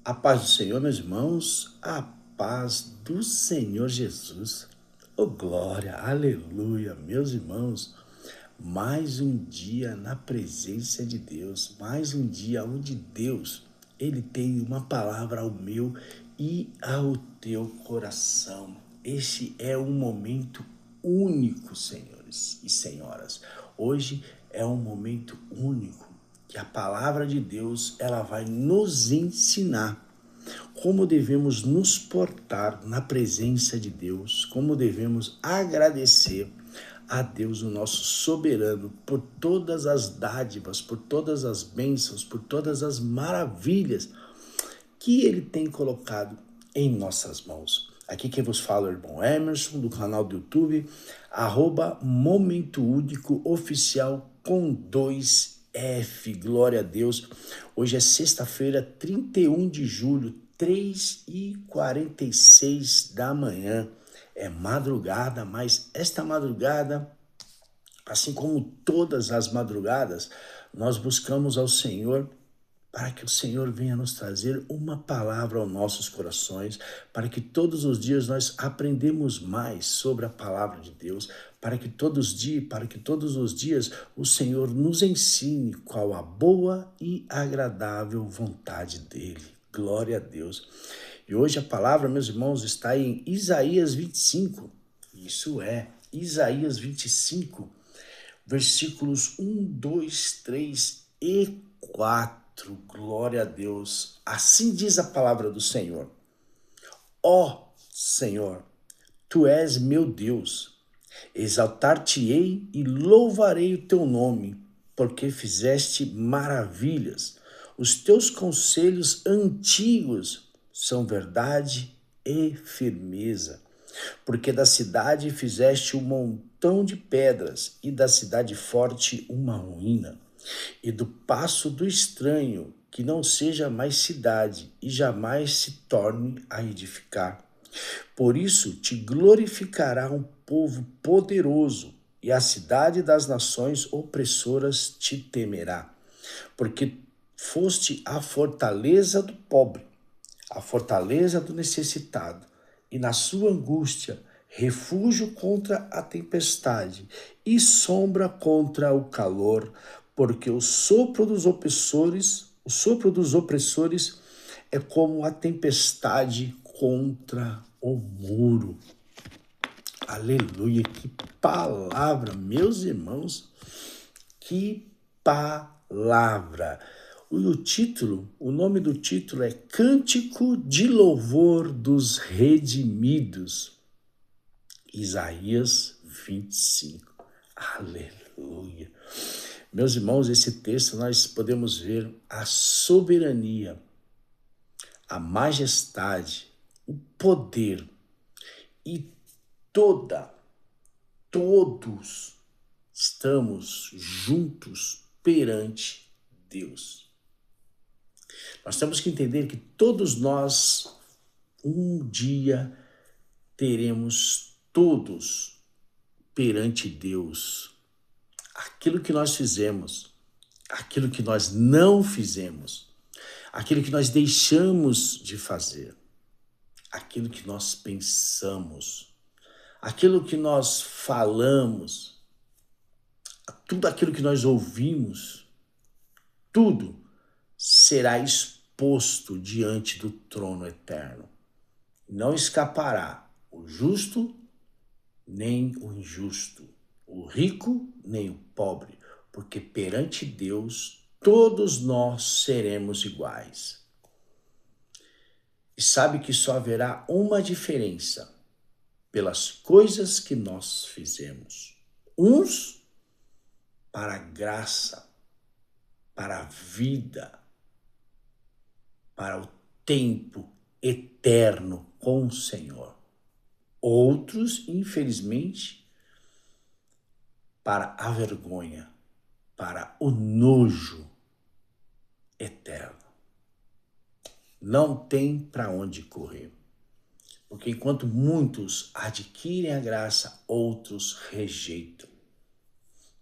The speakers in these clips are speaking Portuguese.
A paz do Senhor, meus irmãos, a paz do Senhor Jesus. Oh, glória, aleluia, meus irmãos. Mais um dia na presença de Deus, mais um dia onde Deus, Ele tem uma palavra ao meu e ao teu coração. Este é um momento único, senhores e senhoras. Hoje é um momento único que a palavra de Deus ela vai nos ensinar como devemos nos portar na presença de Deus, como devemos agradecer a Deus, o nosso soberano, por todas as dádivas, por todas as bênçãos, por todas as maravilhas que Ele tem colocado em nossas mãos. Aqui quem vos fala é o irmão Emerson, do canal do YouTube, Momento Único Oficial com 2F. Glória a Deus. Hoje é sexta-feira, 31 de julho, 3h46 da manhã. É madrugada, mas esta madrugada, assim como todas as madrugadas, nós buscamos ao Senhor para que o Senhor venha nos trazer uma palavra aos nossos corações, para que todos os dias nós aprendemos mais sobre a palavra de Deus, para que todos os dias o Senhor nos ensine qual a boa e agradável vontade dele. Glória a Deus. E hoje a palavra, meus irmãos, está em Isaías 25. Isso é, Isaías 25, versículos 1, 2, 3 e 4. Glória a Deus. Assim diz a palavra do Senhor. Ó Senhor, Tu és meu Deus. Exaltar-te-ei e louvarei o teu nome, porque fizeste maravilhas. Os teus conselhos antigos são verdade e firmeza. Porque da cidade fizeste um montão de pedras, e da cidade forte uma ruína. E do passo do estranho, que não seja mais cidade, e jamais se torne a edificar. Por isso te glorificará um povo poderoso, e a cidade das nações opressoras te temerá. Porque foste a fortaleza do pobre, a fortaleza do necessitado, e na sua angústia, refúgio contra a tempestade e sombra contra o calor, porque o sopro dos opressores é como a tempestade contra o muro. Aleluia, que palavra, meus irmãos, que palavra. O nome do título é Cântico de Louvor dos Redimidos, Isaías 25. Aleluia. Meus irmãos, esse texto nós podemos ver a soberania, a majestade, o poder e todos estamos juntos perante Deus. Nós temos que entender que todos nós, um dia, teremos todos perante Deus aquilo que nós fizemos, aquilo que nós não fizemos, aquilo que nós deixamos de fazer, aquilo que nós pensamos, aquilo que nós falamos, tudo aquilo que nós ouvimos, tudo será exposto diante do trono eterno. Não escapará o justo nem o injusto, o rico nem o pobre, porque perante Deus todos nós seremos iguais. E sabe que só haverá uma diferença pelas coisas que nós fizemos. Uns para a graça, para a vida, para o tempo eterno com o Senhor. Outros, infelizmente, para a vergonha, para o nojo eterno. Não tem para onde correr. Porque enquanto muitos adquirem a graça, outros rejeitam.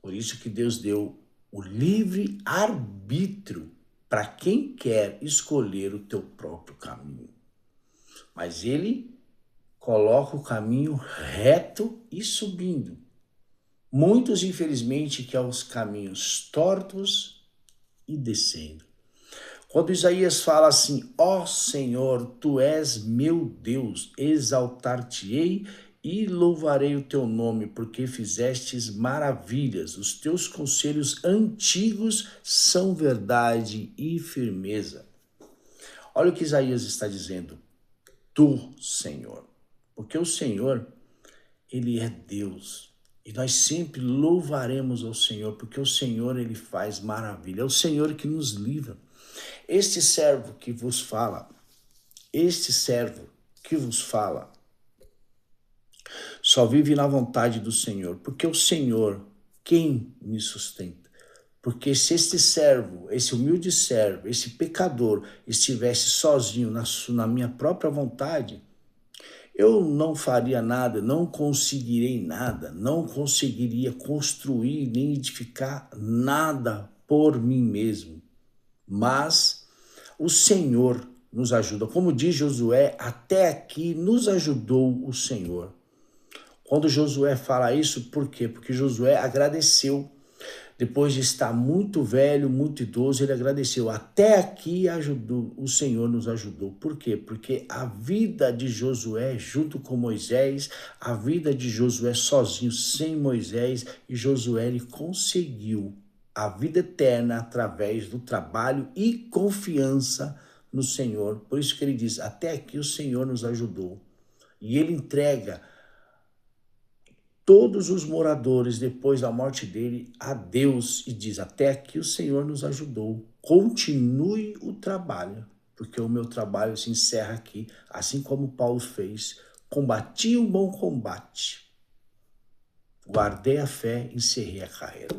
Por isso que Deus deu o livre arbítrio para quem quer escolher o teu próprio caminho. Mas ele coloca o caminho reto e subindo. Muitos, infelizmente, que os caminhos tortos e descendo. Quando Isaías fala assim, ó Senhor, tu és meu Deus, exaltar-te-ei e louvarei o teu nome, porque fizestes maravilhas. Os teus conselhos antigos são verdade e firmeza. Olha o que Isaías está dizendo. Tu, Senhor. Porque o Senhor, ele é Deus. E nós sempre louvaremos ao Senhor, porque o Senhor, ele faz maravilha. É o Senhor que nos livra. Este servo que vos fala, só vive na vontade do Senhor, porque o Senhor, quem me sustenta? Porque se este servo, esse humilde servo, esse pecador, estivesse sozinho na minha própria vontade, eu não faria nada, não conseguirei nada, não conseguiria construir nem edificar nada por mim mesmo. Mas o Senhor nos ajuda. Como diz Josué, até aqui nos ajudou o Senhor. Quando Josué fala isso, por quê? Porque Josué agradeceu. Depois de estar muito velho, muito idoso, ele agradeceu. Até aqui ajudou, o Senhor nos ajudou. Por quê? Porque a vida de Josué junto com Moisés, a vida de Josué sozinho, sem Moisés, e Josué ele conseguiu a vida eterna através do trabalho e confiança no Senhor. Por isso que ele diz, até aqui o Senhor nos ajudou. E ele entrega todos os moradores, depois da morte dele, a Deus e diz, até aqui o Senhor nos ajudou, continue o trabalho, porque o meu trabalho se encerra aqui, assim como Paulo fez, combati um bom combate, guardei a fé, encerrei a carreira.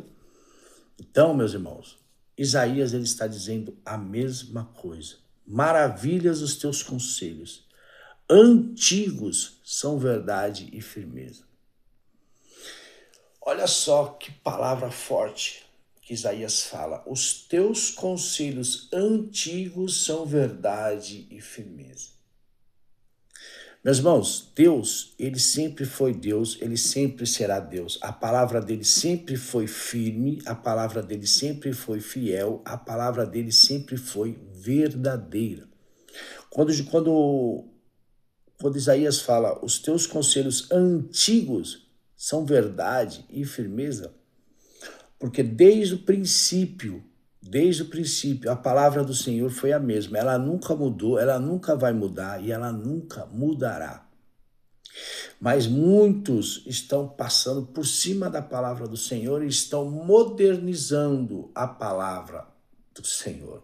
Então, meus irmãos, Isaías ele está dizendo a mesma coisa, maravilhas os teus conselhos, antigos são verdade e firmeza. Olha só que palavra forte que Isaías fala. Os teus conselhos antigos são verdade e firmeza. Meus irmãos, Deus, ele sempre foi Deus, ele sempre será Deus. A palavra dele sempre foi firme, a palavra dele sempre foi fiel, a palavra dele sempre foi verdadeira. Quando Isaías fala, os teus conselhos antigos são verdade e firmeza, porque desde o princípio, a palavra do Senhor foi a mesma. Ela nunca mudou, ela nunca vai mudar e ela nunca mudará. Mas muitos estão passando por cima da palavra do Senhor e estão modernizando a palavra do Senhor.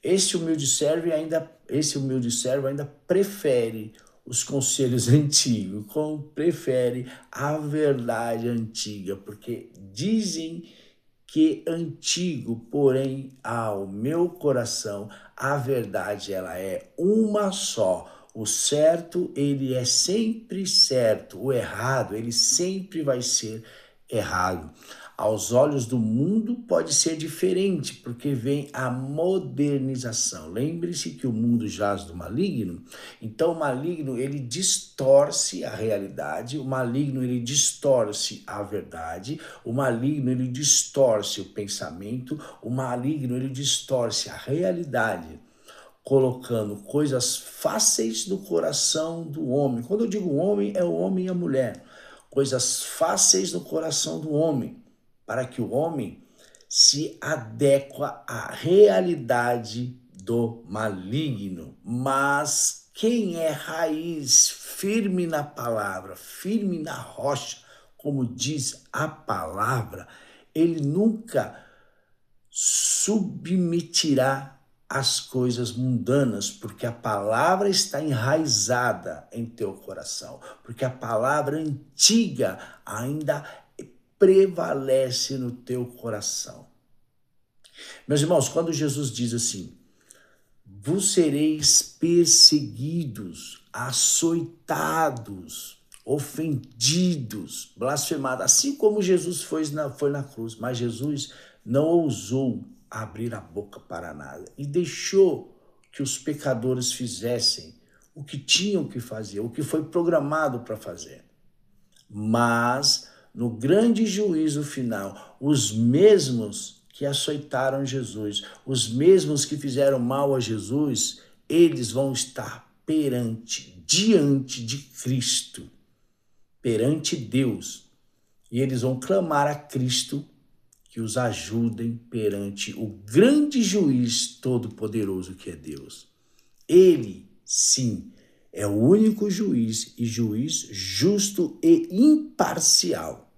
Esse humilde servo ainda prefere os conselhos antigos, prefere a verdade antiga, porque dizem que antigo, porém, ao meu coração, a verdade ela é uma só. O certo, ele é sempre certo, o errado, ele sempre vai ser errado. Aos olhos do mundo pode ser diferente, porque vem a modernização. Lembre-se que o mundo jaz do maligno, então o maligno ele distorce a realidade, o maligno ele distorce a verdade, o maligno ele distorce o pensamento, o maligno ele distorce a realidade, colocando coisas fáceis no coração do homem. Quando eu digo homem, é o homem e a mulher. Coisas fáceis no coração do homem, para que o homem se adequa à realidade do maligno. Mas quem é raiz, firme na palavra, firme na rocha, como diz a palavra, ele nunca submeterá as coisas mundanas, porque a palavra está enraizada em teu coração, porque a palavra antiga ainda prevalece no teu coração. Meus irmãos, quando Jesus diz assim, vos sereis perseguidos, açoitados, ofendidos, blasfemados, assim como Jesus foi na cruz, mas Jesus não ousou abrir a boca para nada e deixou que os pecadores fizessem o que tinham que fazer, o que foi programado para fazer. Mas, no grande juízo final, os mesmos que açoitaram Jesus, os mesmos que fizeram mal a Jesus, eles vão estar diante de Cristo, perante Deus, e eles vão clamar a Cristo que os ajudem perante o grande juiz todo-poderoso que é Deus. Ele, sim, é o único juiz e juiz justo e imparcial,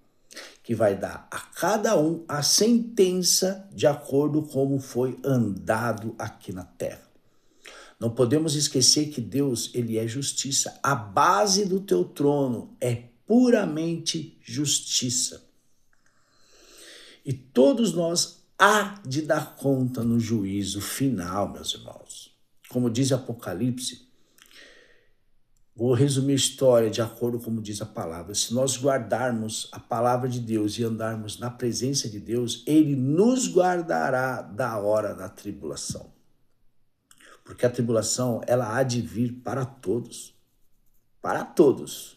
que vai dar a cada um a sentença de acordo com como foi andado aqui na terra. Não podemos esquecer que Deus, ele é justiça. A base do teu trono é puramente justiça. E todos nós há de dar conta no juízo final, meus irmãos. Como diz Apocalipse, vou resumir a história de acordo com como diz a palavra. Se nós guardarmos a palavra de Deus e andarmos na presença de Deus, ele nos guardará da hora da tribulação. Porque a tribulação, ela há de vir para todos. Para todos.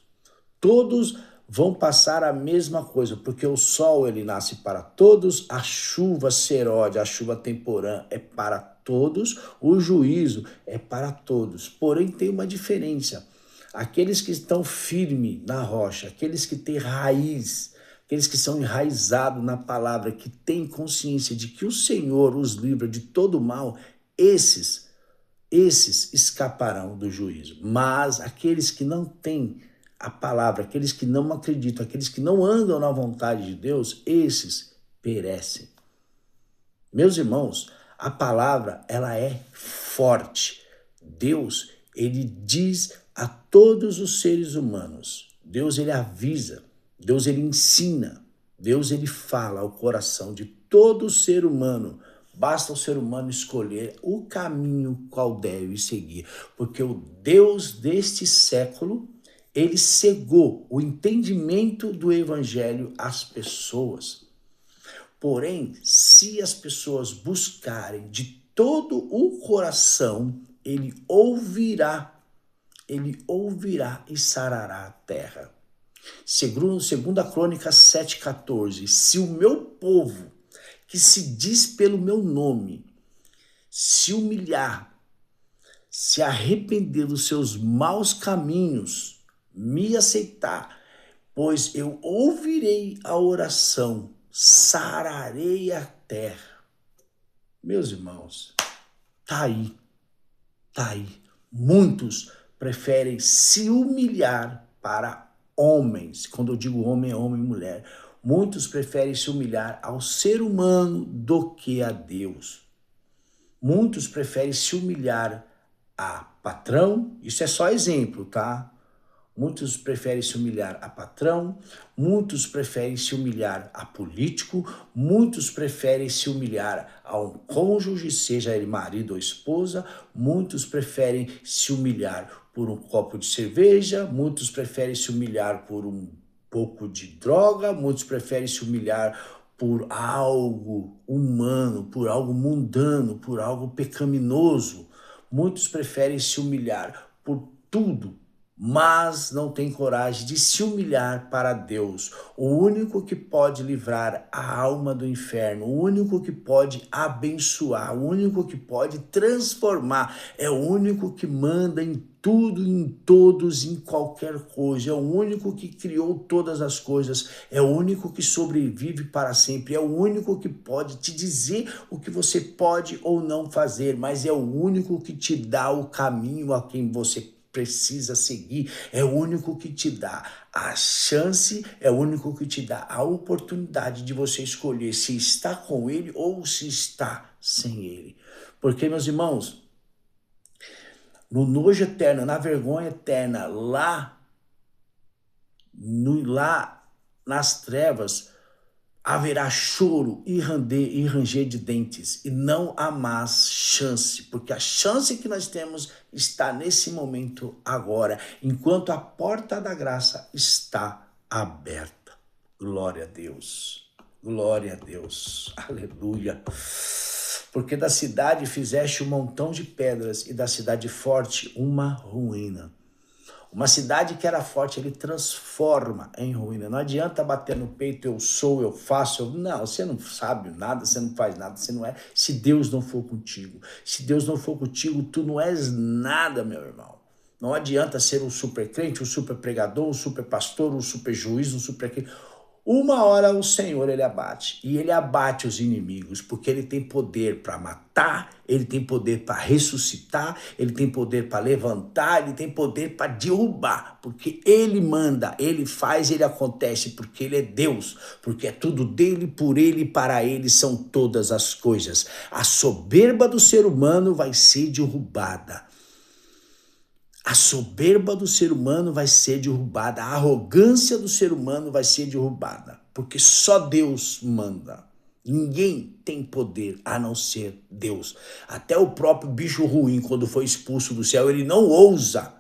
Todos vão passar a mesma coisa, porque o sol, ele nasce para todos, a chuva serode, a chuva temporã é para todos, o juízo é para todos. Porém, tem uma diferença. Aqueles que estão firmes na rocha, aqueles que têm raiz, aqueles que são enraizados na palavra, que têm consciência de que o Senhor os livra de todo mal, esses escaparão do juízo. Mas aqueles que não têm a palavra, aqueles que não acreditam, aqueles que não andam na vontade de Deus, esses perecem. Meus irmãos, a palavra, ela é forte. Deus, ele diz a todos os seres humanos. Deus, ele avisa. Deus, ele ensina. Deus, ele fala ao coração de todo ser humano. Basta o ser humano escolher o caminho qual deve seguir. Porque o Deus deste século, ele cegou o entendimento do evangelho às pessoas. Porém, se as pessoas buscarem de todo o coração, ele ouvirá e sarará a terra. Segundo a Crônica 7,14, se o meu povo, que se diz pelo meu nome, se humilhar, se arrepender dos seus maus caminhos, me aceitar, pois eu ouvirei a oração, sararei a terra. Meus irmãos, tá aí. Muitos preferem se humilhar para homens. Quando eu digo homem, é homem e mulher. Muitos preferem se humilhar ao ser humano do que a Deus. Muitos preferem se humilhar a patrão, isso é só exemplo, tá? Muitos preferem se humilhar a patrão, muitos preferem se humilhar a político, muitos preferem se humilhar a um cônjuge, seja ele marido ou esposa, muitos preferem se humilhar por um copo de cerveja, muitos preferem se humilhar por um pouco de droga, muitos preferem se humilhar por algo humano, por algo mundano, por algo pecaminoso. Muitos preferem se humilhar por tudo, mas não tem coragem de se humilhar para Deus, o único que pode livrar a alma do inferno, o único que pode abençoar, o único que pode transformar, é o único que manda em tudo, em todos, em qualquer coisa, é o único que criou todas as coisas, é o único que sobrevive para sempre, é o único que pode te dizer o que você pode ou não fazer, mas é o único que te dá o caminho a quem você precisa seguir, é o único que te dá a chance, é o único que te dá a oportunidade de você escolher se está com ele ou se está sem ele. Porque, meus irmãos, no nojo eterno, na vergonha eterna, lá nas trevas, haverá choro e ranger de dentes, e não há mais chance, porque a chance que nós temos está nesse momento agora, enquanto a porta da graça está aberta. Glória a Deus, aleluia. Porque da cidade fizeste um montão de pedras e da cidade forte uma ruína. Uma cidade que era forte, ele transforma em ruína. Não adianta bater no peito, eu sou, eu faço. Não, você não sabe nada, você não faz nada, você não é. Se Deus não for contigo, se Deus não for contigo, tu não és nada, meu irmão. Não adianta ser um super crente, um super pregador, um super pastor, um super juiz, um super... Uma hora o Senhor, ele abate. E ele abate os inimigos, porque ele tem poder para matar, ele tem poder para ressuscitar, ele tem poder para levantar, ele tem poder para derrubar. Porque ele manda, ele faz, ele acontece, porque ele é Deus. Porque é tudo dele, por ele e para ele são todas as coisas. A soberba do ser humano vai ser derrubada. A soberba do ser humano vai ser derrubada, a arrogância do ser humano vai ser derrubada, porque só Deus manda. Ninguém tem poder a não ser Deus. Até o próprio bicho ruim, quando foi expulso do céu, ele não ousa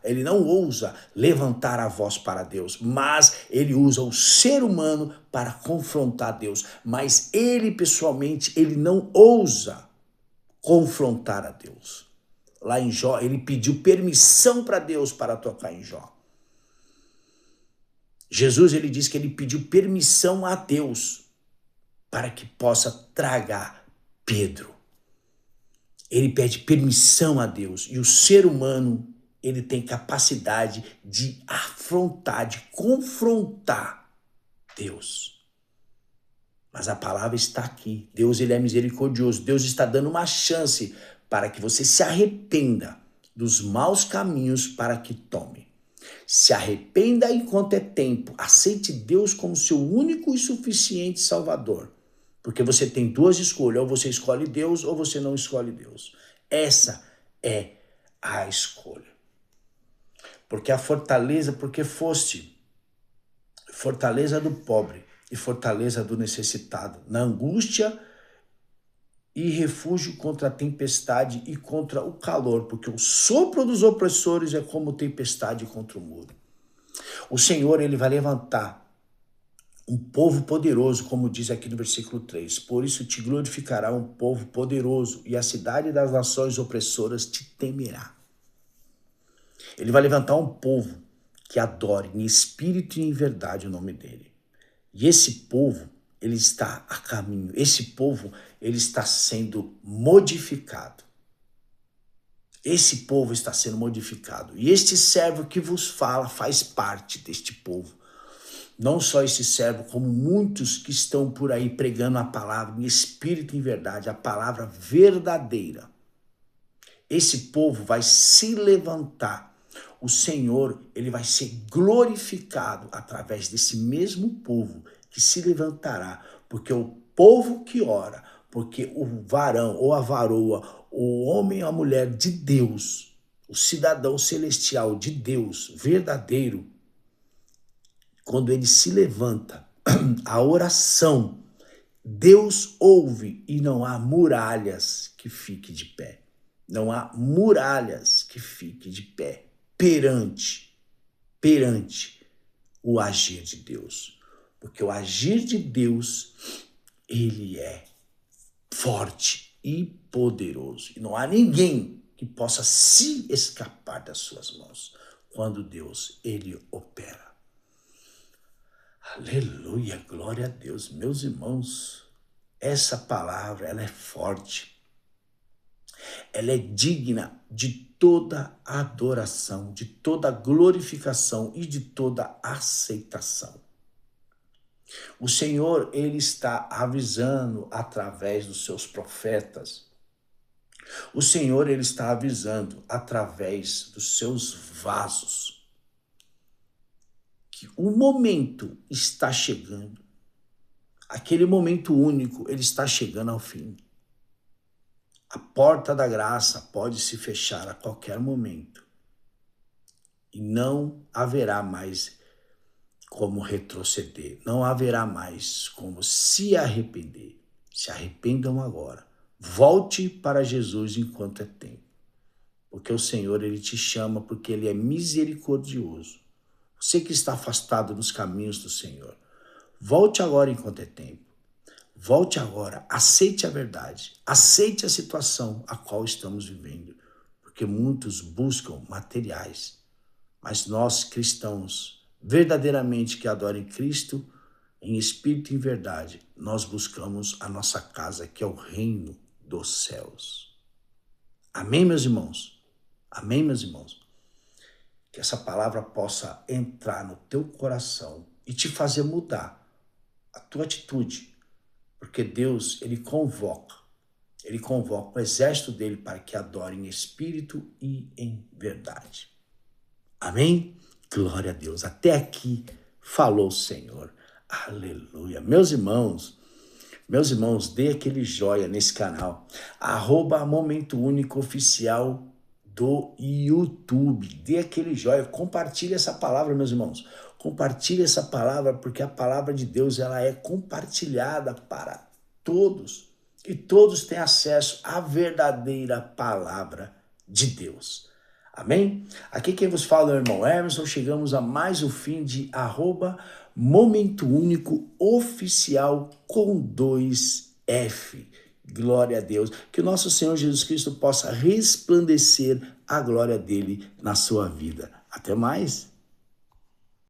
levantar a voz para Deus, mas ele usa o ser humano para confrontar Deus. Mas ele, pessoalmente, ele não ousa confrontar a Deus. Lá em Jó, ele pediu permissão para Deus para tocar em Jó. Jesus, ele diz que ele pediu permissão a Deus para que possa tragar Pedro. Ele pede permissão a Deus. E o ser humano, ele tem capacidade de afrontar, de confrontar Deus. Mas a palavra está aqui. Deus, ele é misericordioso. Deus está dando uma chance para que você se arrependa dos maus caminhos para que tome. Se arrependa enquanto é tempo. Aceite Deus como seu único e suficiente Salvador. Porque você tem duas escolhas. Ou você escolhe Deus ou você não escolhe Deus. Essa é a escolha. Porque a fortaleza, porque foste fortaleza do pobre e fortaleza do necessitado. Na angústia e refúgio contra a tempestade e contra o calor, porque o sopro dos opressores é como tempestade contra o muro. O Senhor, ele vai levantar um povo poderoso, como diz aqui no versículo 3. Por isso te glorificará um povo poderoso, e a cidade das nações opressoras te temerá. Ele vai levantar um povo que adore em espírito e em verdade o nome dele. E esse povo, ele está a caminho. Esse povo, ele está sendo modificado. Esse povo está sendo modificado. E este servo que vos fala faz parte deste povo. Não só esse servo, como muitos que estão por aí pregando a palavra em espírito e em verdade, a palavra verdadeira. Esse povo vai se levantar. O Senhor, ele vai ser glorificado através desse mesmo povo que se levantará, porque o povo que ora, porque o varão ou a varoa, o homem ou a mulher de Deus, o cidadão celestial de Deus, verdadeiro, quando ele se levanta, a oração, Deus ouve e não há muralhas que fiquem de pé. Não há muralhas que fiquem de pé perante o agir de Deus. Porque o agir de Deus, ele é forte e poderoso. E não há ninguém que possa se escapar das suas mãos quando Deus, ele opera. Aleluia, glória a Deus. Meus irmãos, essa palavra, ela é forte. Ela é digna de toda adoração, de toda glorificação e de toda aceitação. O Senhor, ele está avisando através dos seus profetas. O Senhor, ele está avisando através dos seus vasos que o momento está chegando. Aquele momento único, ele está chegando ao fim. A porta da graça pode se fechar a qualquer momento. E não haverá mais como retroceder. Não haverá mais como se arrepender. Se arrependam agora. Volte para Jesus enquanto é tempo. Porque o Senhor, ele te chama porque ele é misericordioso. Você que está afastado dos caminhos do Senhor, volte agora enquanto é tempo. Volte agora, aceite a verdade, aceite a situação a qual estamos vivendo, porque muitos buscam materiais, mas nós cristãos, verdadeiramente que adorem Cristo, em espírito e em verdade, nós buscamos a nossa casa, que é o reino dos céus. Amém, meus irmãos? Amém, meus irmãos? Que essa palavra possa entrar no teu coração e te fazer mudar a tua atitude, porque Deus, ele convoca o exército dele para que adore em espírito e em verdade. Amém? Glória a Deus. Até aqui falou o Senhor. Aleluia. Meus irmãos, dê aquele joia nesse canal. @Momento Único Oficial do YouTube. Dê aquele joia. Compartilhe essa palavra, meus irmãos. Compartilhe essa palavra, porque a palavra de Deus ela é compartilhada para todos. E todos têm acesso à verdadeira palavra de Deus. Amém? Aqui quem vos fala é o irmão Emerson. Chegamos a mais um fim de @Momento Único Oficial com 2F. Glória a Deus. Que o nosso Senhor Jesus Cristo possa resplandecer a glória dele na sua vida. Até mais.